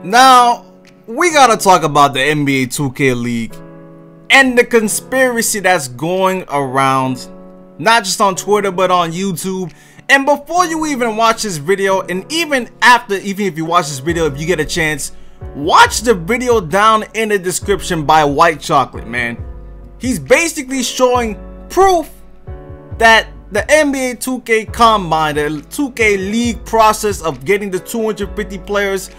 Now, we gotta talk about the NBA 2K League and the conspiracy that's going around, not just on Twitter but on YouTube. And before you even watch this video, and even if you watch this video, if you get a chance, watch the video down in the description by White Chocolate, man. He's basically showing proof that the NBA 2K Combine, the 2K League process of getting the 250 players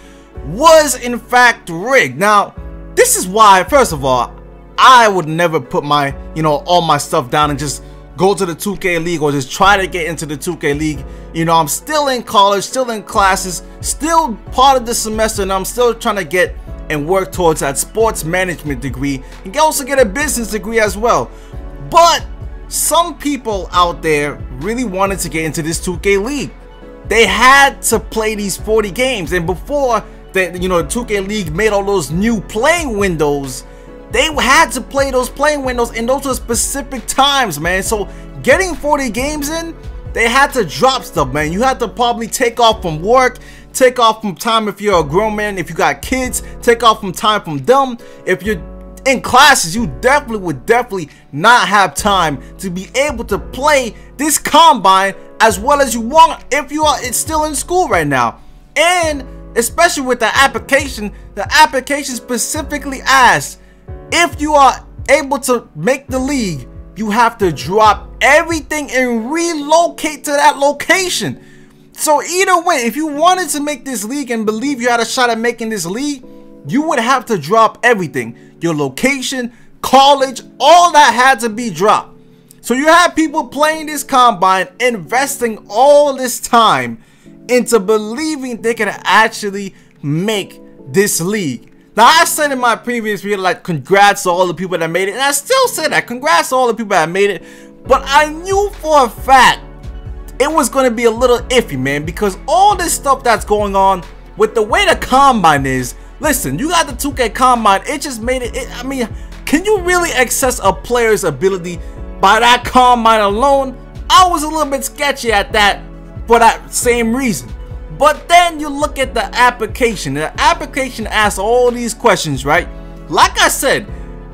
was in fact rigged. Now, this is why, first of all, I would never put my, all my stuff down and just go to the 2K League or just try to get into the 2K League. I'm still in college, still in classes, still part of the semester, and I'm still trying to get and work towards that sports management degree and also get a business degree as well. But some people out there really wanted to get into this 2K League. They had to play these 40 games, and before the 2K League made all those new playing windows, they had to play those playing windows in those specific times, man. So getting 40 games in, they had to drop stuff, man. You had to probably take off from work, take off from time if you're a grown man, if you got kids, take off from time from them. If you're in classes, you would not have time to be able to play this combine as well as you want if you are still in school right now. And especially with the application specifically asks, if you are able to make the league, you have to drop everything and relocate to that location. So either way, if you wanted to make this league and believe you had a shot at making this league, you would have to drop everything. Your location, college, all that had to be dropped. So you have people playing this combine, investing all this time into believing they can actually make this league. Now, I said in my previous video, like, congrats to all the people that made it, and I still say that, congrats to all the people that made it, but I knew for a fact it was going to be a little iffy, man, because all this stuff that's going on with the way the combine is. Listen, you got the 2K Combine, it just made it, I mean, can you really assess a player's ability by that combine alone? I was a little bit sketchy at that for that same reason. But then you look at the application. The application asks all these questions, right? Like I said,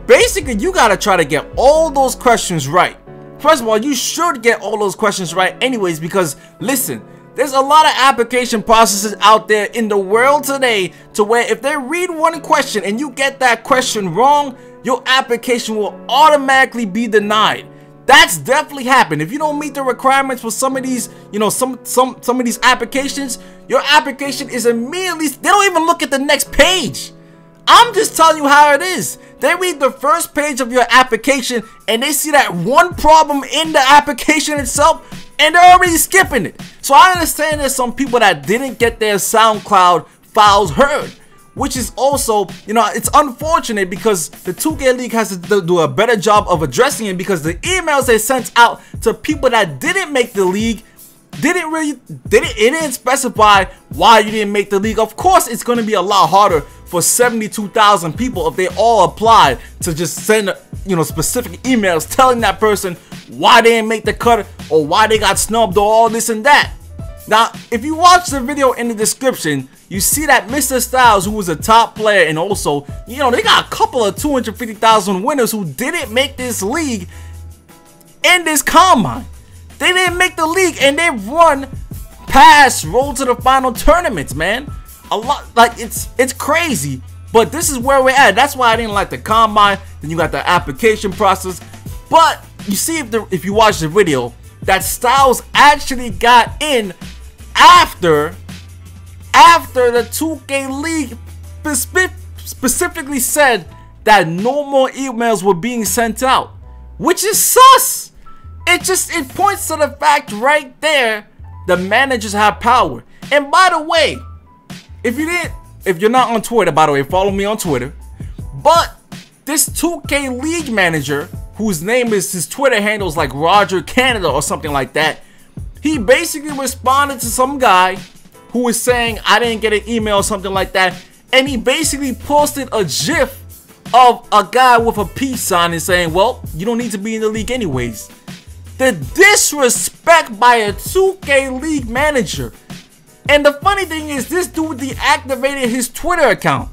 basically you gotta try to get all those questions right. First of all, you should get all those questions right anyways, because listen, there's a lot of application processes out there in the world today to where if they read one question and you get that question wrong, your application will automatically be denied. That's definitely happened. If you don't meet the requirements for some of these, some of these applications, your application is immediately, they don't even look at the next page. I'm just telling you how it is. They read the first page of your application and they see that one problem in the application itself and they're already skipping it. So I understand there's some people that didn't get their SoundCloud files heard, which is also, it's unfortunate because the 2K League has to do a better job of addressing it, because the emails they sent out to people that didn't make the league it didn't specify why you didn't make the league. Of course, it's going to be a lot harder for 72,000 people if they all applied to just send, specific emails telling that person why they didn't make the cut or why they got snubbed or all this and that. Now, if you watch the video in the description, you see that Mr. Styles, who was a top player, and also, they got a couple of 250,000 winners who didn't make this league in this combine. They didn't make the league, and they've run past roll to the final tournaments, man. A lot, like, it's crazy, but this is where we're at. That's why I didn't like the combine. Then you got the application process, but you see, if you watch the video, that Styles actually got in after the 2K League specifically said that no more emails were being sent out, which is sus. It points to the fact right there the managers have power. And by the way, if you're not on Twitter, by the way, follow me on Twitter. But this 2K League manager, whose name is, his Twitter handle is like Roger Canada or something like that, he basically responded to some guy who was saying, I didn't get an email or something like that, and he basically posted a GIF of a guy with a peace sign and saying, well, you don't need to be in the league anyways. The disrespect by a 2K League manager And the funny thing is, this dude deactivated his Twitter account.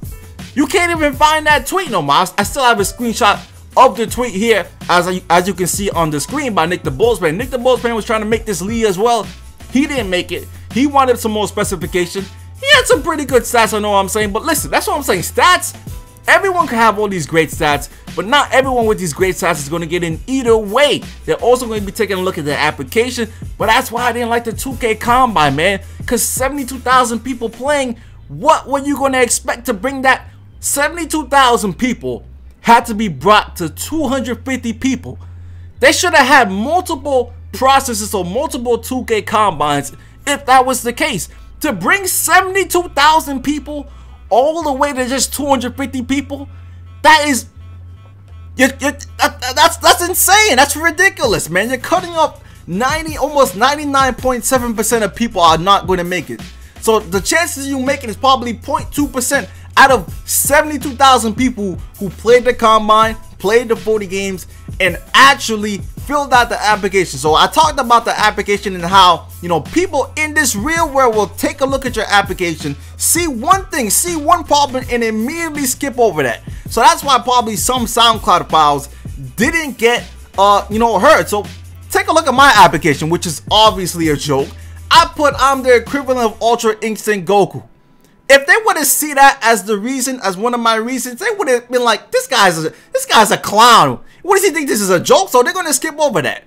You can't even find that tweet no more. I still have a screenshot of the tweet here, as you can see on the screen, by Nick the Bullsman. Nick the Bullsman was trying to make this league as well. He didn't make it. He wanted some more specification. He had some pretty good stats, I know what I'm saying. But listen, that's what I'm saying. Stats, everyone can have all these great stats, but not everyone with these great stats is going to get in either way. They're also going to be taking a look at their application. But that's why I didn't like the 2K Combine, man. Because 72,000 people playing, what were you going to expect to bring that? 72,000 people had to be brought to 250 people. They should have had multiple processes or multiple 2K Combines if that was the case. To bring 72,000 people all the way to just 250 people, that is, that's insane. That's ridiculous, man. You're cutting off almost 99.7% of people are not going to make it. So the chances you make it is probably 0.2% out of 72,000 people who played the Combine, played the 40 games, and actually filled out the application. So I talked about the application and how, you know, people in this real world will take a look at your application, see one thing, see one problem, and immediately skip over that. So that's why probably some SoundCloud files didn't get, heard. So take a look at my application, which is obviously a joke. I put I'm the equivalent of Ultra Instinct Goku. If they would have seen that as the reason, as one of my reasons, they would have been like, this guy's a clown. What does he think this is a joke? So they're gonna skip over that.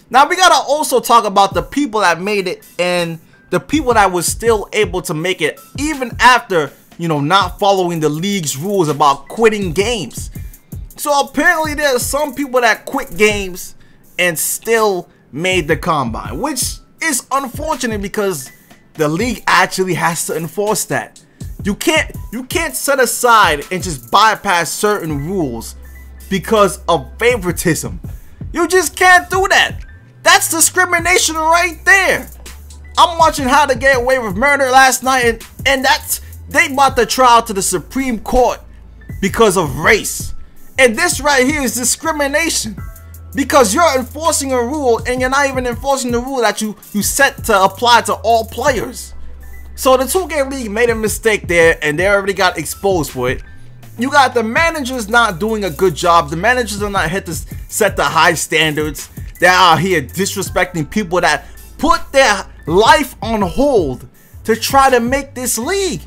Now we gotta also talk about the people that made it and the people that was still able to make it even after, you know, not following the league's rules about quitting games. So apparently there are some people that quit games and still made the Combine, which is unfortunate because the league actually has to enforce that. You can't set aside and just bypass certain rules because of favoritism. You just can't do that. That's discrimination right there. I'm watching How to Get Away with Murder last night, and they brought the trial to the Supreme Court because of race. And this right here is discrimination because you're enforcing a rule and you're not even enforcing the rule that you set to apply to all players. So the 2K League made a mistake there and they already got exposed for it. You got the managers not doing a good job. The managers are not hit to set the high standards. They're out here disrespecting people that put their life on hold to try to make this league.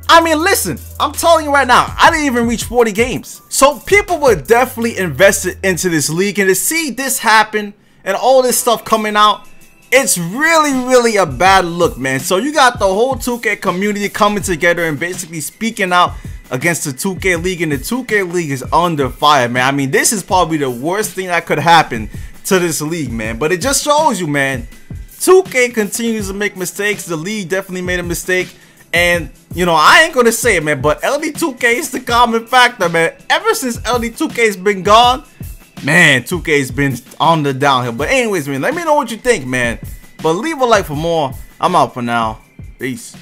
I mean, listen, I'm telling you right now, I didn't even reach 40 games. So people were definitely invested into this league, and to see this happen and all this stuff coming out, it's really a bad look, man. So you got the whole 2K community coming together and basically speaking out against the 2K League, and the 2K League is under fire, man. I mean, this is probably the worst thing that could happen to this league, man. But it just shows you, man, 2K continues to make mistakes. The league definitely made a mistake. And, you know, I ain't gonna say it, man, but LD2K is the common factor, man. Ever since LD2K's been gone, man, 2K's been on the downhill. But anyways, man, let me know what you think, man. But leave a like for more. I'm out for now. Peace.